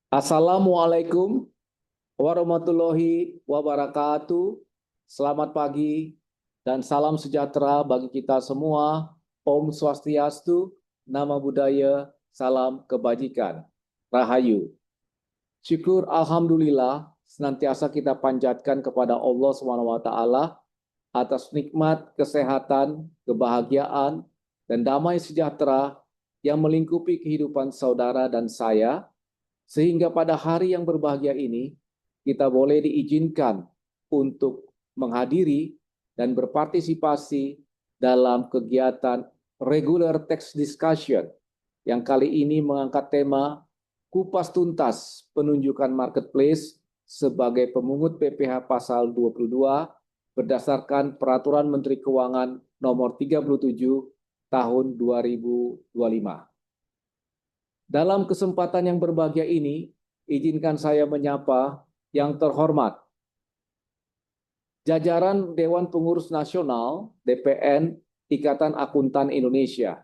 Assalamualaikum warahmatullahi wabarakatuh. Selamat pagi dan salam sejahtera bagi kita semua. Om Swastiastu, Namo Buddhaya, salam kebajikan. Rahayu. Syukur Alhamdulillah senantiasa kita panjatkan kepada Allah SWT atas nikmat kesehatan, kebahagiaan, dan damai sejahtera yang melingkupi kehidupan saudara dan saya, sehingga pada hari yang berbahagia ini, kita boleh diizinkan untuk menghadiri dan berpartisipasi dalam kegiatan regular text discussion yang kali ini mengangkat tema kupas tuntas penunjukan marketplace sebagai pemungut PPh pasal 22 berdasarkan Peraturan Menteri Keuangan nomor 37 tahun 2025. Dalam kesempatan yang berbahagia ini, izinkan saya menyapa yang terhormat jajaran Dewan Pengurus Nasional (DPN) Ikatan Akuntan Indonesia,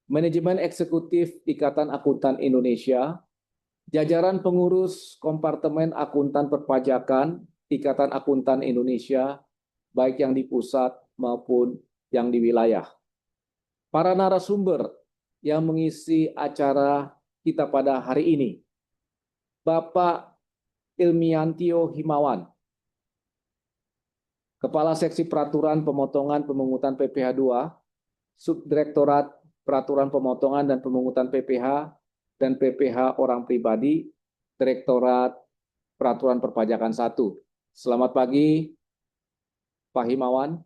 Manajemen Eksekutif Ikatan Akuntan Indonesia, jajaran pengurus Kompartemen Akuntan Perpajakan Ikatan Akuntan Indonesia, baik yang di pusat maupun yang di wilayah. Para narasumber yang mengisi acara kita pada hari ini, Bapak Ilmiantio Himawan, Kepala Seksi Peraturan Pemotongan Pemungutan PPh 2, Subdirektorat Peraturan Pemotongan dan Pemungutan PPh dan PPh Orang Pribadi, Direktorat Peraturan Perpajakan 1. Selamat pagi, Pak Himawan.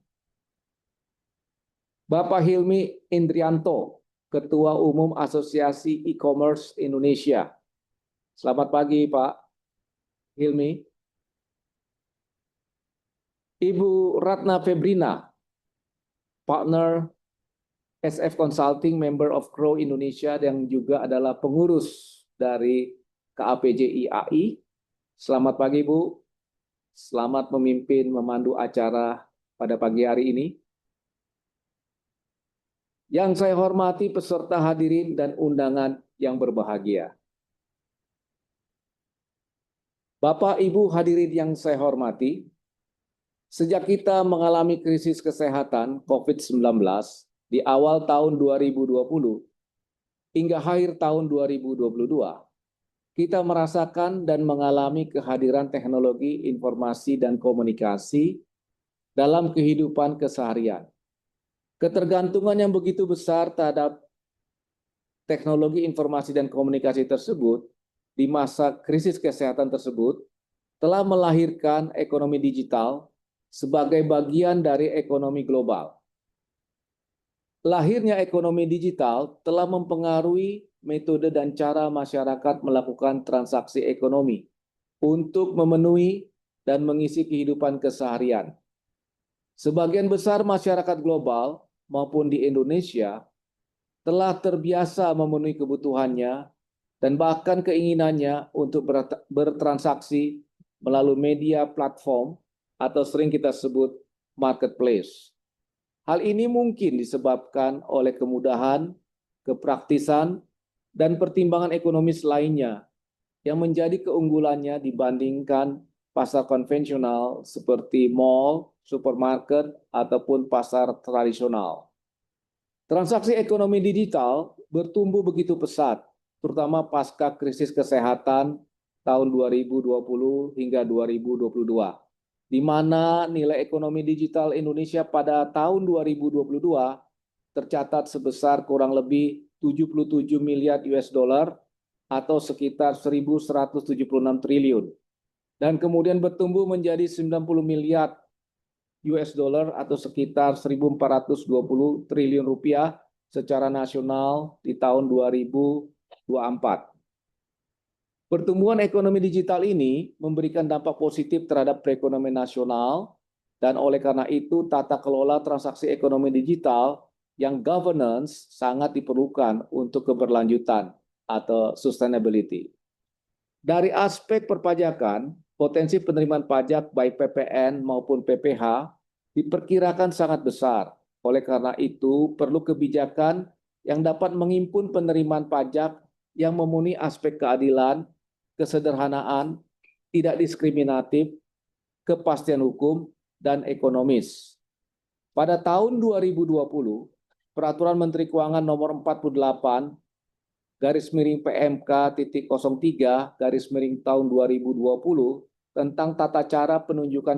Bapak Hilmi Indrianto, Ketua Umum Asosiasi E-Commerce Indonesia. Selamat pagi, Pak Hilmi. Ibu Ratna Febrina, Partner SF Consulting, Member of Crow Indonesia, yang juga adalah pengurus dari KAPJI AI. Selamat pagi, Bu. Selamat memimpin, memandu acara pada pagi hari ini. Yang saya hormati peserta hadirin dan undangan yang berbahagia. Bapak, Ibu hadirin yang saya hormati, sejak kita mengalami krisis kesehatan COVID-19 di awal tahun 2020 hingga akhir tahun 2022, kita merasakan dan mengalami kehadiran teknologi informasi dan komunikasi dalam kehidupan keseharian. Ketergantungan yang begitu besar terhadap teknologi informasi dan komunikasi tersebut di masa krisis kesehatan tersebut telah melahirkan ekonomi digital sebagai bagian dari ekonomi global. Lahirnya ekonomi digital telah mempengaruhi metode dan cara masyarakat melakukan transaksi ekonomi untuk memenuhi dan mengisi kehidupan keseharian. Sebagian besar masyarakat global maupun di Indonesia telah terbiasa memenuhi kebutuhannya dan bahkan keinginannya untuk bertransaksi melalui media platform atau sering kita sebut marketplace. Hal ini mungkin disebabkan oleh kemudahan, kepraktisan, dan pertimbangan ekonomis lainnya yang menjadi keunggulannya dibandingkan pasar konvensional seperti mall, supermarket, ataupun pasar tradisional. Transaksi ekonomi digital bertumbuh begitu pesat, terutama pasca krisis kesehatan tahun 2020 hingga 2022, di mana nilai ekonomi digital Indonesia pada tahun 2022 tercatat sebesar kurang lebih 77 miliar US dollar atau sekitar 1.176 triliun, dan kemudian bertumbuh menjadi 90 miliar US dollar atau sekitar 1.420 triliun rupiah secara nasional di tahun 2024. Pertumbuhan ekonomi digital ini memberikan dampak positif terhadap perekonomian nasional, dan oleh karena itu tata kelola transaksi ekonomi digital yang governance sangat diperlukan untuk keberlanjutan atau sustainability. Dari aspek perpajakan, potensi penerimaan pajak baik PPN maupun PPh diperkirakan sangat besar. Oleh karena itu, perlu kebijakan yang dapat menghimpun penerimaan pajak yang memenuhi aspek keadilan kesederhanaan, tidak diskriminatif, kepastian hukum, dan ekonomis. Pada tahun 2020, Peraturan Menteri Keuangan Nomor 48 garis miring PMK.03 garis miring tahun 2020 tentang tata cara penunjukan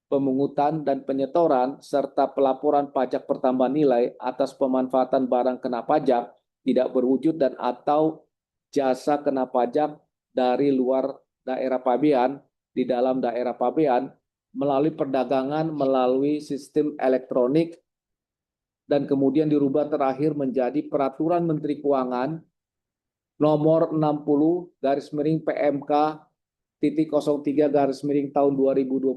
pemungutan dan penyetoran serta pelaporan pajak pertambahan nilai atas pemanfaatan barang kena pajak tidak berwujud dan atau jasa kena pajak dari luar daerah pabean di dalam daerah pabean melalui perdagangan melalui sistem elektronik dan kemudian dirubah terakhir menjadi Peraturan Menteri Keuangan Nomor 60 garis miring PMK.03 garis miring tahun 2022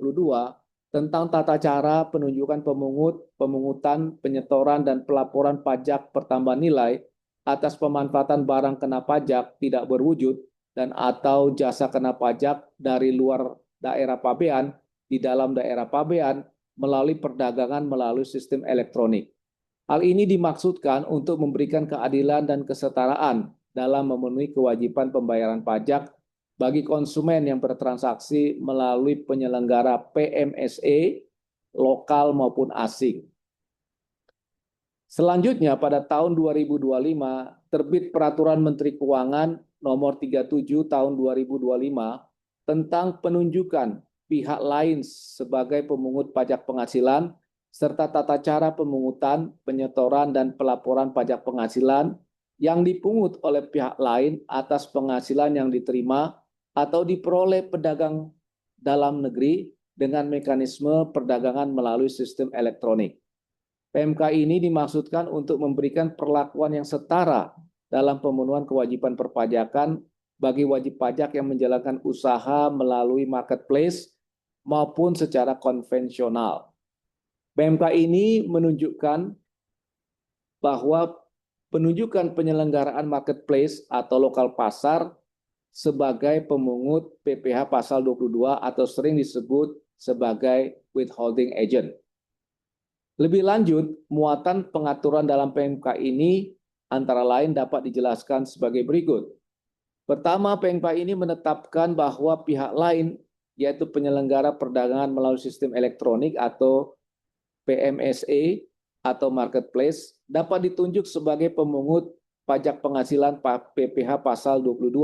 tentang tata cara penunjukan pemungutan, penyetoran, dan pelaporan pajak pertambahan nilai atas pemanfaatan barang kena pajak tidak berwujud dan atau jasa kena pajak dari luar daerah pabean di dalam daerah pabean melalui perdagangan melalui sistem elektronik. Hal ini dimaksudkan untuk memberikan keadilan dan kesetaraan dalam memenuhi kewajiban pembayaran pajak bagi konsumen yang bertransaksi melalui penyelenggara PMSE lokal maupun asing. Selanjutnya pada tahun 2025 terbit Peraturan Menteri Keuangan Nomor 37 tahun 2025 tentang penunjukan pihak lain sebagai pemungut pajak penghasilan serta tata cara pemungutan, penyetoran, dan pelaporan pajak penghasilan yang dipungut oleh pihak lain atas penghasilan yang diterima atau diperoleh pedagang dalam negeri dengan mekanisme perdagangan melalui sistem elektronik. PMK ini dimaksudkan untuk memberikan perlakuan yang setara dalam pemenuhan kewajiban perpajakan bagi wajib pajak yang menjalankan usaha melalui marketplace maupun secara konvensional. PMK ini menunjukkan bahwa penunjukan penyelenggaraan marketplace atau lokal pasar sebagai pemungut PPh pasal 22 atau sering disebut sebagai withholding agent. Lebih lanjut, muatan pengaturan dalam PMK ini antara lain dapat dijelaskan sebagai berikut. Pertama, PMK ini menetapkan bahwa pihak lain, yaitu penyelenggara perdagangan melalui sistem elektronik atau PMSE atau marketplace dapat ditunjuk sebagai pemungut pajak penghasilan PPh pasal 22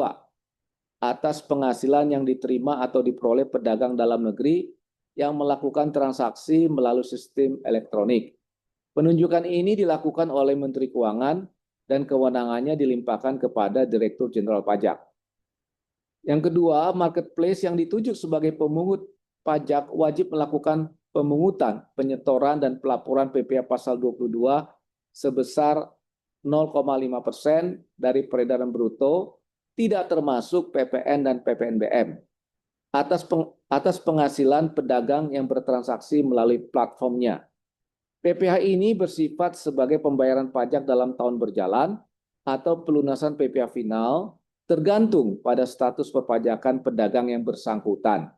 atas penghasilan yang diterima atau diperoleh pedagang dalam negeri yang melakukan transaksi melalui sistem elektronik. Penunjukan ini dilakukan oleh Menteri Keuangan dan kewenangannya dilimpahkan kepada Direktur Jenderal Pajak. Yang kedua, marketplace yang ditunjuk sebagai pemungut pajak wajib melakukan pemungutan, penyetoran, dan pelaporan PPh pasal 22 sebesar 0,5% dari peredaran bruto, tidak termasuk PPN dan PPNBM, atas penghasilan pedagang yang bertransaksi melalui platformnya. PPh ini bersifat sebagai pembayaran pajak dalam tahun berjalan atau pelunasan PPh final tergantung pada status perpajakan pedagang yang bersangkutan.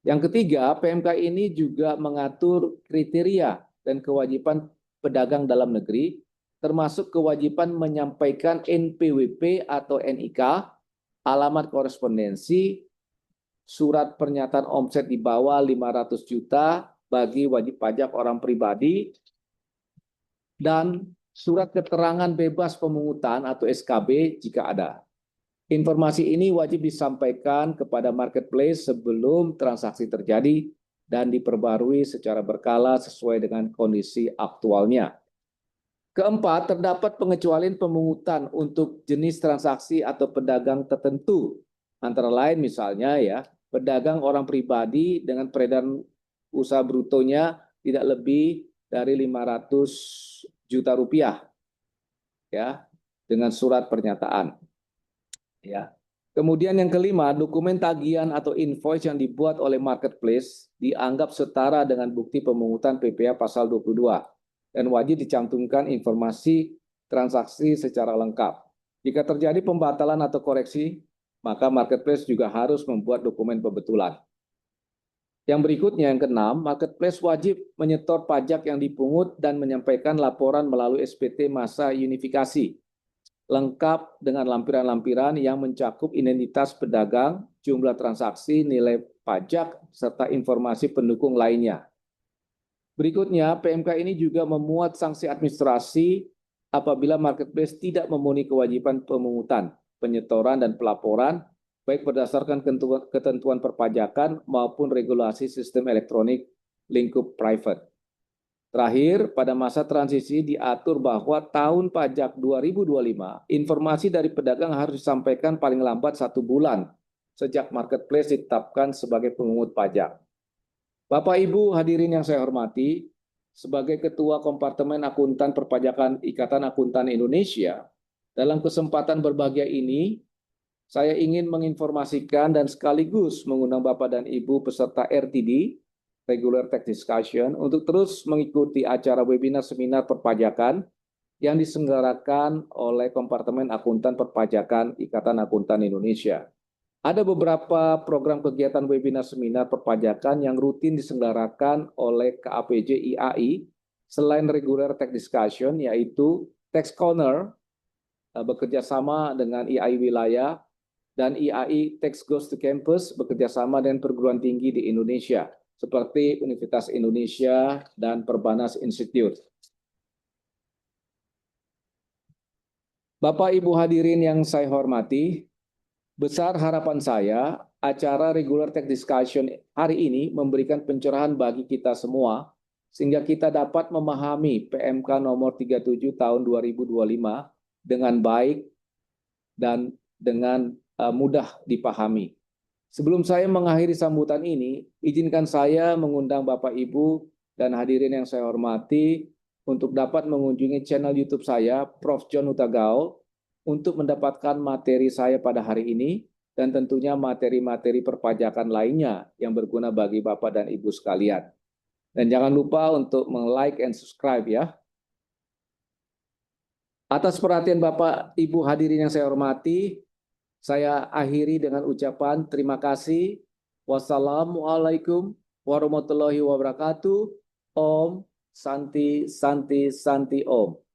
Yang ketiga, PMK ini juga mengatur kriteria dan kewajiban pedagang dalam negeri, termasuk kewajiban menyampaikan NPWP atau NIK, alamat korespondensi, surat pernyataan omset di bawah 500 juta bagi wajib pajak orang pribadi, dan surat keterangan bebas pemungutan atau SKB jika ada. Informasi ini wajib disampaikan kepada marketplace sebelum transaksi terjadi dan diperbarui secara berkala sesuai dengan kondisi aktualnya. Keempat, terdapat pengecualian pemungutan untuk jenis transaksi atau pedagang tertentu. Antara lain misalnya pedagang orang pribadi dengan peredaran usaha brutonya tidak lebih dari 500 juta rupiah dengan surat pernyataan. Kemudian yang kelima, dokumen tagihan atau invoice yang dibuat oleh marketplace dianggap setara dengan bukti pemungutan PPh pasal 22 dan wajib dicantumkan informasi transaksi secara lengkap. Jika terjadi pembatalan atau koreksi, maka marketplace juga harus membuat dokumen pembetulan. Yang berikutnya, yang keenam, marketplace wajib menyetor pajak yang dipungut dan menyampaikan laporan melalui SPT masa unifikasi. lengkap dengan lampiran-lampiran yang mencakup identitas pedagang, jumlah transaksi, nilai pajak, serta informasi pendukung lainnya. Berikutnya, PMK ini juga memuat sanksi administrasi apabila marketplace tidak memenuhi kewajiban pemungutan, penyetoran, dan pelaporan, baik berdasarkan ketentuan perpajakan maupun regulasi sistem elektronik lingkup private. Terakhir, pada masa transisi diatur bahwa tahun pajak 2025, informasi dari pedagang harus disampaikan paling lambat 1 bulan sejak marketplace ditetapkan sebagai pemungut pajak. Bapak Ibu hadirin yang saya hormati, sebagai Ketua Kompartemen Akuntan Perpajakan Ikatan Akuntan Indonesia, dalam kesempatan berbahagia ini, saya ingin menginformasikan dan sekaligus mengundang Bapak dan Ibu peserta RTD, Regular Tax Discussion, untuk terus mengikuti acara webinar seminar perpajakan yang diselenggarakan oleh Kompartemen Akuntan Perpajakan Ikatan Akuntan Indonesia. Ada beberapa program kegiatan webinar seminar perpajakan yang rutin diselenggarakan oleh KAPJ IAI selain regular tax discussion, yaitu Tax Corner bekerjasama dengan IAI Wilayah dan IAI Tax Goes to Campus bekerjasama dengan perguruan tinggi di Indonesia seperti Universitas Indonesia dan Perbanas Institute. Bapak Ibu hadirin yang saya hormati, besar harapan saya, acara regular tax discussion hari ini memberikan pencerahan bagi kita semua, sehingga kita dapat memahami PMK nomor 37 tahun 2025 dengan baik dan dengan mudah dipahami. Sebelum saya mengakhiri sambutan ini, izinkan saya mengundang Bapak Ibu dan hadirin yang saya hormati untuk dapat mengunjungi channel YouTube saya, Prof. John Hutagaul, untuk mendapatkan materi saya pada hari ini dan tentunya materi-materi perpajakan lainnya yang berguna bagi Bapak dan Ibu sekalian. Dan jangan lupa untuk like and subscribe ya. Atas perhatian Bapak Ibu hadirin yang saya hormati, saya akhiri dengan ucapan terima kasih. Wassalamualaikum warahmatullahi wabarakatuh. Om Santi Santi Santi Om.